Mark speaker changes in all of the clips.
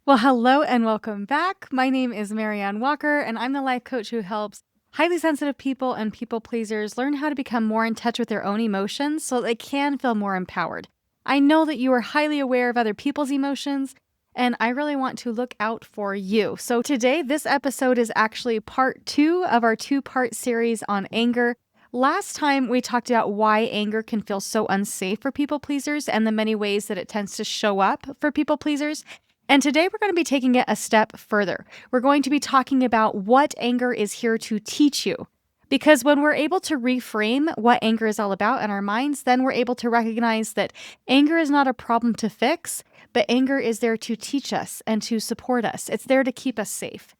Speaker 1: Well, hello and welcome back. My name is MaryAnn Walker, and I'm the life coach who helps highly sensitive people and people pleasers learn how to become more in touch with their own emotions so they can feel more empowered. I know that you are highly aware of other people's emotions, and I really want to look out for you. So today, this episode is actually part 2 of our 2-part series on anger. Last time, we talked about why anger can feel so unsafe for people pleasers and the many ways that it tends to show up for people pleasers. And today we're going to be taking it a step further. We're going to be talking about what anger is here to teach you. Because when we're able to reframe what anger is all about in our minds, then we're able to recognize that anger is not a problem to fix, but anger is there to teach us and to support us. It's there to keep us safe.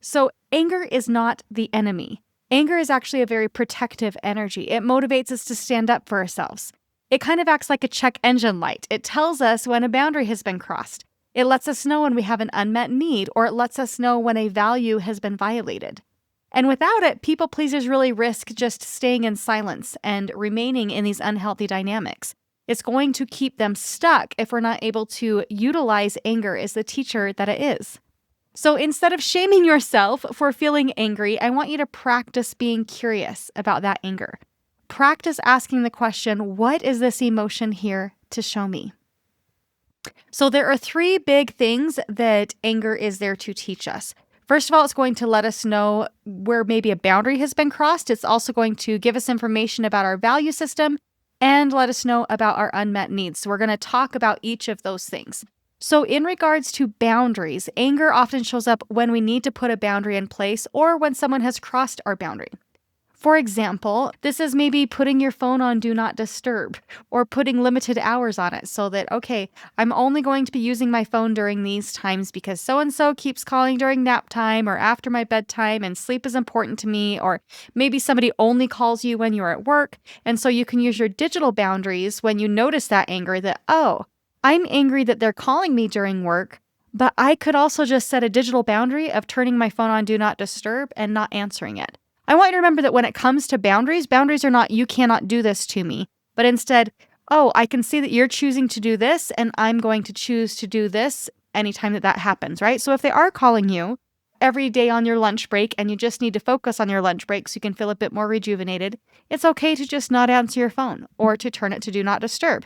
Speaker 1: So anger is not the enemy. Anger is actually a very protective energy. It motivates us to stand up for ourselves. It kind of acts like a check engine light. It tells us when a boundary has been crossed. It lets us know when we have an unmet need, or it lets us know when a value has been violated. And without it, people pleasers really risk just staying in silence and remaining in these unhealthy dynamics. It's going to keep them stuck if we're not able to utilize anger as the teacher that it is. So instead of shaming yourself for feeling angry, I want you to practice being curious about that anger. Practice asking the question, what is this emotion here to show me? So there are 3 big things that anger is there to teach us. First of all, it's going to let us know where maybe a boundary has been crossed. It's also going to give us information about our value system and let us know about our unmet needs. So we're going to talk about each of those things. So in regards to boundaries, anger often shows up when we need to put a boundary in place or when someone has crossed our boundary. For example, this is maybe putting your phone on Do Not Disturb or putting limited hours on it so that, okay, I'm only going to be using my phone during these times because so-and-so keeps calling during nap time or after my bedtime and sleep is important to me. Or maybe somebody only calls you when you're at work. And so you can use your digital boundaries when you notice that anger that, oh, I'm angry that they're calling me during work, but I could also just set a digital boundary of turning my phone on Do Not Disturb and not answering it. I want you to remember that when it comes to boundaries, boundaries are not, you cannot do this to me, but instead, oh, I can see that you're choosing to do this and I'm going to choose to do this anytime that happens, right? So if they are calling you every day on your lunch break and you just need to focus on your lunch break so you can feel a bit more rejuvenated, it's okay to just not answer your phone or to turn it to Do Not Disturb.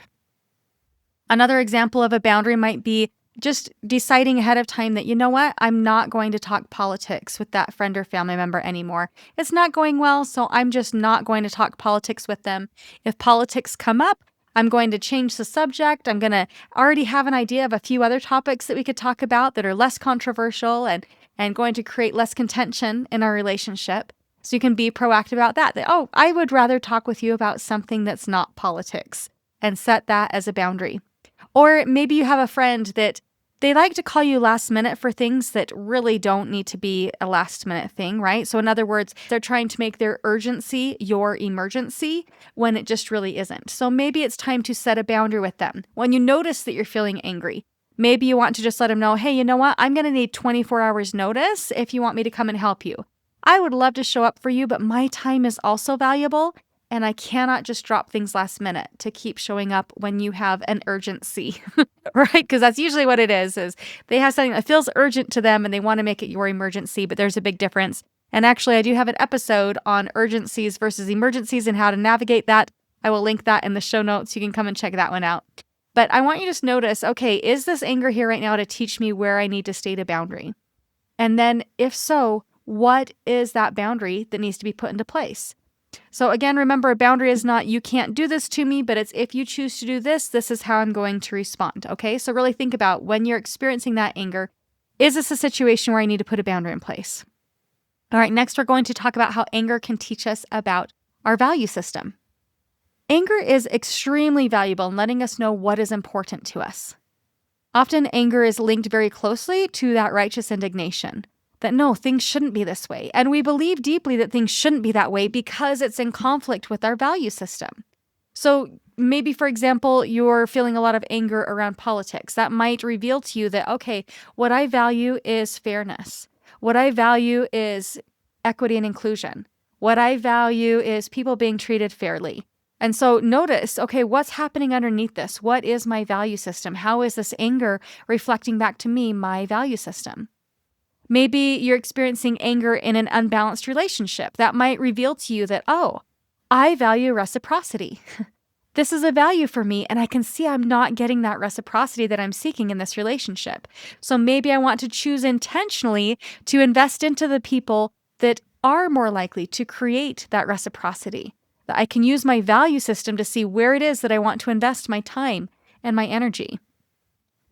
Speaker 1: Another example of a boundary might be just deciding ahead of time that, you know what, I'm not going to talk politics with that friend or family member anymore. It's not going well, so I'm just not going to talk politics with them. If politics come up, I'm going to change the subject. I'm going to already have an idea of a few other topics that we could talk about that are less controversial and going to create less contention in our relationship. So you can be proactive about that, oh, I would rather talk with you about something that's not politics, and set that as a boundary. Or maybe you have a friend that they like to call you last minute for things that really don't need to be a last minute thing, right? So in other words, they're trying to make their urgency your emergency when it just really isn't. So maybe it's time to set a boundary with them. When you notice that you're feeling angry, maybe you want to just let them know, hey, you know what? I'm going to need 24 hours notice if you want me to come and help you. I would love to show up for you, but my time is also valuable. And I cannot just drop things last minute to keep showing up when you have an urgency, right? Because that's usually what it is they have something that feels urgent to them and they want to make it your emergency, but there's a big difference. And actually, I do have an episode on urgencies versus emergencies and how to navigate that. I will link that in the show notes. You can come and check that one out. But I want you to just notice, okay, is this anger here right now to teach me where I need to state a boundary? And then if so, what is that boundary that needs to be put into place? So again, remember, a boundary is not, you can't do this to me, but it's if you choose to do this, this is how I'm going to respond, okay? So really think about when you're experiencing that anger, is this a situation where I need to put a boundary in place? All right, next we're going to talk about how anger can teach us about our value system. Anger is extremely valuable in letting us know what is important to us. Often anger is linked very closely to that righteous indignation. That no, things shouldn't be this way. And we believe deeply that things shouldn't be that way because it's in conflict with our value system. So maybe, for example, you're feeling a lot of anger around politics. That might reveal to you that, okay, what I value is fairness. What I value is equity and inclusion. What I value is people being treated fairly. And so notice, okay, what's happening underneath this? What is my value system? How is this anger reflecting back to me, my value system? Maybe you're experiencing anger in an unbalanced relationship. That might reveal to you that, oh, I value reciprocity. This is a value for me, and I can see I'm not getting that reciprocity that I'm seeking in this relationship. So maybe I want to choose intentionally to invest into the people that are more likely to create that reciprocity. That I can use my value system to see where it is that I want to invest my time and my energy.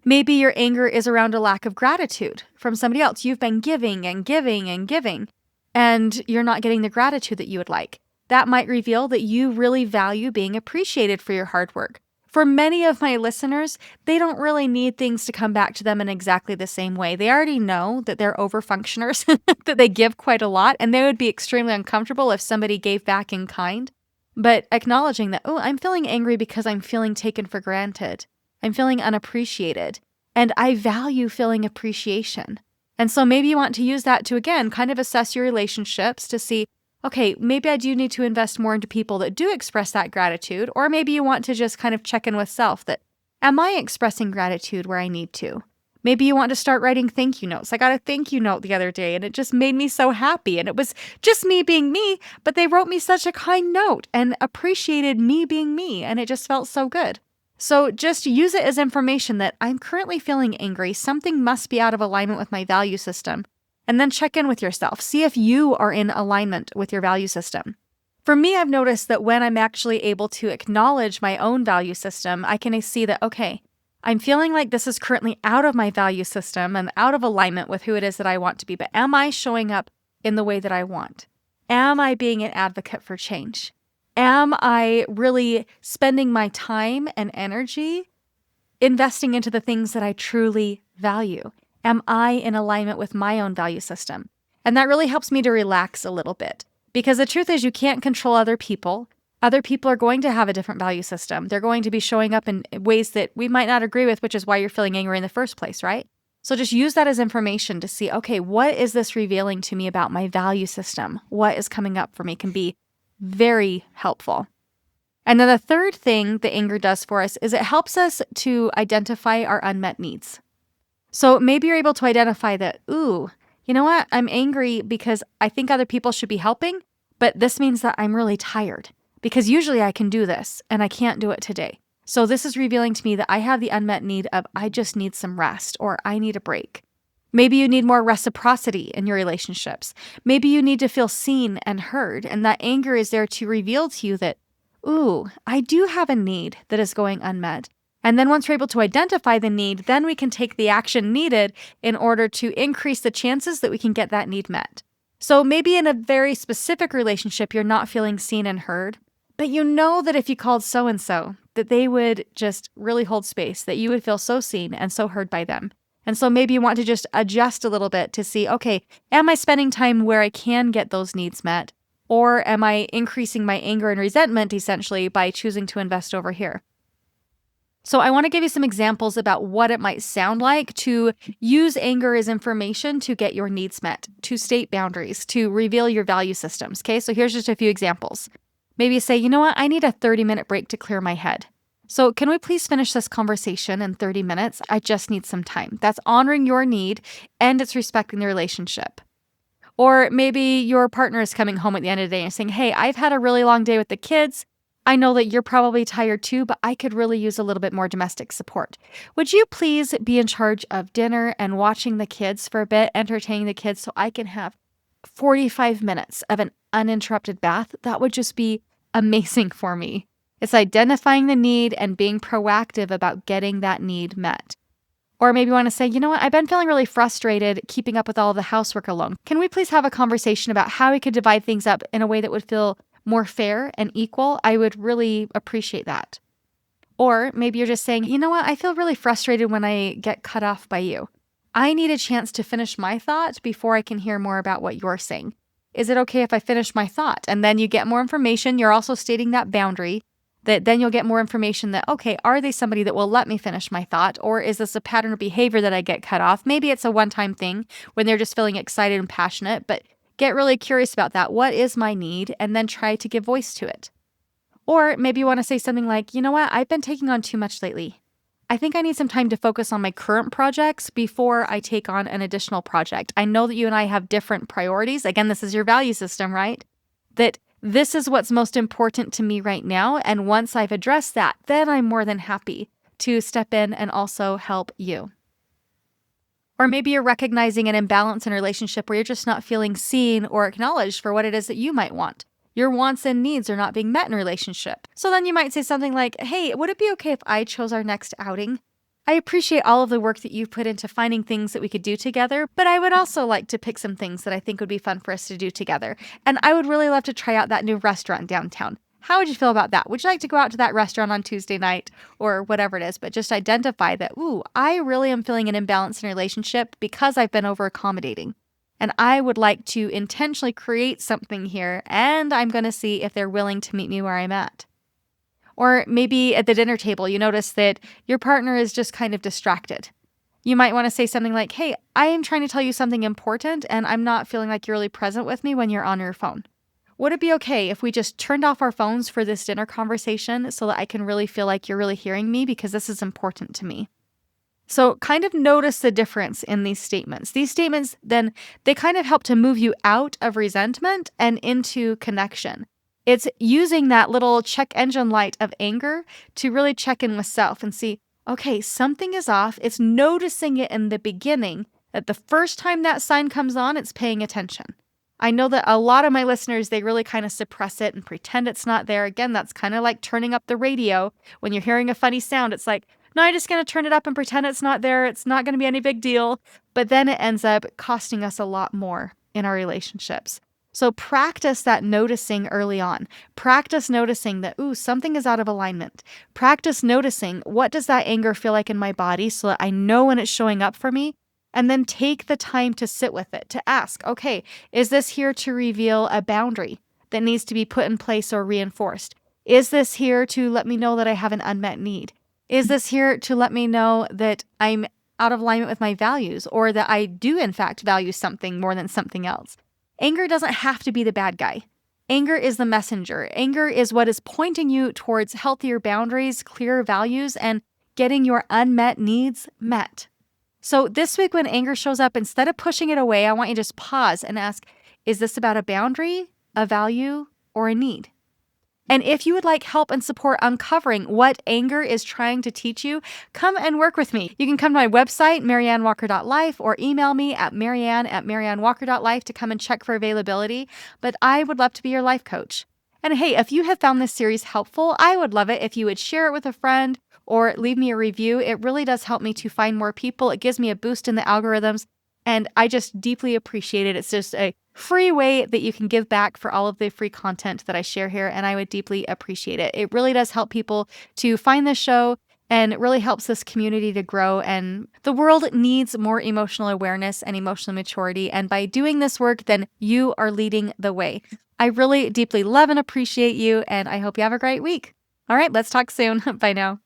Speaker 1: Maybe your anger is around a lack of gratitude from somebody else. You've been giving and giving and giving, and you're not getting the gratitude that you would like. That might reveal that you really value being appreciated for your hard work. For many of my listeners, they don't really need things to come back to them in exactly the same way. They already know that they're overfunctioners, that they give quite a lot, and they would be extremely uncomfortable if somebody gave back in kind. But acknowledging that, oh, I'm feeling angry because I'm feeling taken for granted. I'm feeling unappreciated, and I value feeling appreciation. And so maybe you want to use that to, again, kind of assess your relationships to see, okay, maybe I do need to invest more into people that do express that gratitude, or maybe you want to just kind of check in with self that, am I expressing gratitude where I need to? Maybe you want to start writing thank you notes. I got a thank you note the other day, and it just made me so happy. And it was just me being me, but they wrote me such a kind note and appreciated me being me, and it just felt so good. So just use it as information that I'm currently feeling angry. Something must be out of alignment with my value system. And then check in with yourself. See if you are in alignment with your value system. For me, I've noticed that when I'm actually able to acknowledge my own value system, I can see that, okay, I'm feeling like this is currently out of my value system and out of alignment with who it is that I want to be. But am I showing up in the way that I want? Am I being an advocate for change? Am I really spending my time and energy investing into the things that I truly value? Am I in alignment with my own value system? And that really helps me to relax a little bit, because the truth is you can't control other people. Other people are going to have a different value system. They're going to be showing up in ways that we might not agree with, which is why you're feeling angry in the first place, right? So just use that as information to see, okay, what is this revealing to me about my value system? What is coming up for me can be very helpful. And then the third thing that anger does for us is it helps us to identify our unmet needs. So maybe you're able to identify that, ooh, you know what? I'm angry because I think other people should be helping, but this means that I'm really tired because usually I can do this and I can't do it today. So this is revealing to me that I have the unmet need of I just need some rest or I need a break. Maybe you need more reciprocity in your relationships. Maybe you need to feel seen and heard, and that anger is there to reveal to you that, ooh, I do have a need that is going unmet. And then once we're able to identify the need, then we can take the action needed in order to increase the chances that we can get that need met. So maybe in a very specific relationship, you're not feeling seen and heard, but you know that if you called so-and-so, that they would just really hold space, that you would feel so seen and so heard by them. And so maybe you want to just adjust a little bit to see, okay, am I spending time where I can get those needs met? Or am I increasing my anger and resentment essentially by choosing to invest over here? So I want to give you some examples about what it might sound like to use anger as information to get your needs met, to state boundaries, to reveal your value systems. Okay, so here's just a few examples. Maybe say, you know what, I need a 30-minute break to clear my head. So can we please finish this conversation in 30 minutes? I just need some time. That's honoring your need and it's respecting the relationship. Or maybe your partner is coming home at the end of the day and saying, hey, I've had a really long day with the kids. I know that you're probably tired too, but I could really use a little bit more domestic support. Would you please be in charge of dinner and watching the kids for a bit, entertaining the kids so I can have 45 minutes of an uninterrupted bath? That would just be amazing for me. It's identifying the need and being proactive about getting that need met. Or maybe you want to say, you know what, I've been feeling really frustrated keeping up with all of the housework alone. Can we please have a conversation about how we could divide things up in a way that would feel more fair and equal? I would really appreciate that. Or maybe you're just saying, you know what, I feel really frustrated when I get cut off by you. I need a chance to finish my thought before I can hear more about what you're saying. Is it okay if I finish my thought? And then you get more information. You're also stating that boundary. That then you'll get more information that, okay, are they somebody that will let me finish my thought? Or is this a pattern of behavior that I get cut off? Maybe it's a one-time thing when they're just feeling excited and passionate, but get really curious about that. What is my need? And then try to give voice to it. Or maybe you want to say something like, you know what, I've been taking on too much lately. I think I need some time to focus on my current projects before I take on an additional project. I know that you and I have different priorities. Again, this is your value system, right? That this is what's most important to me right now. And once I've addressed that, then I'm more than happy to step in and also help you. Or maybe you're recognizing an imbalance in a relationship where you're just not feeling seen or acknowledged for what it is that you might want. Your wants and needs are not being met in a relationship. So then you might say something like, hey, would it be okay if I chose our next outing? I appreciate all of the work that you've put into finding things that we could do together, but I would also like to pick some things that I think would be fun for us to do together. And I would really love to try out that new restaurant downtown. How would you feel about that? Would you like to go out to that restaurant on Tuesday night or whatever it is? But just identify that, ooh, I really am feeling an imbalance in a relationship because I've been over accommodating. And I would like to intentionally create something here, and I'm going to see if they're willing to meet me where I'm at. Or maybe at the dinner table, you notice that your partner is just kind of distracted. You might want to say something like, hey, I am trying to tell you something important, and I'm not feeling like you're really present with me when you're on your phone. Would it be okay if we just turned off our phones for this dinner conversation so that I can really feel like you're really hearing me because this is important to me? So kind of notice the difference in these statements. These statements, then, they kind of help to move you out of resentment and into connection. It's using that little check engine light of anger to really check in with self and see, okay, something is off. It's noticing it in the beginning that the first time that sign comes on, it's paying attention. I know that a lot of my listeners, they really kind of suppress it and pretend it's not there. Again, that's kind of like turning up the radio. When you're hearing a funny sound, it's like, no, I'm just going to turn it up and pretend it's not there. It's not going to be any big deal. But then it ends up costing us a lot more in our relationships. So practice that noticing early on. Practice noticing that, ooh, something is out of alignment. Practice noticing, what does that anger feel like in my body so that I know when it's showing up for me? And then take the time to sit with it, to ask, okay, is this here to reveal a boundary that needs to be put in place or reinforced? Is this here to let me know that I have an unmet need? Is this here to let me know that I'm out of alignment with my values or that I do in fact value something more than something else? Anger doesn't have to be the bad guy. Anger is the messenger. Anger is what is pointing you towards healthier boundaries, clearer values, and getting your unmet needs met. So this week when anger shows up, instead of pushing it away, I want you to just pause and ask, is this about a boundary, a value, or a need? And if you would like help and support uncovering what anger is trying to teach you, come and work with me. You can come to my website, MaryAnnWalker.life, or email me at MaryAnn@MaryAnnWalker.life to come and check for availability. But I would love to be your life coach. And hey, if you have found this series helpful, I would love it if you would share it with a friend or leave me a review. It really does help me to find more people. It gives me a boost in the algorithms. And I just deeply appreciate it. It's just a free way that you can give back for all of the free content that I share here, and I would deeply appreciate it. It really does help people to find this show, and it really helps this community to grow. And the world needs more emotional awareness and emotional maturity. And by doing this work, then you are leading the way. I really deeply love and appreciate you, and I hope you have a great week. All right, let's talk soon. Bye now.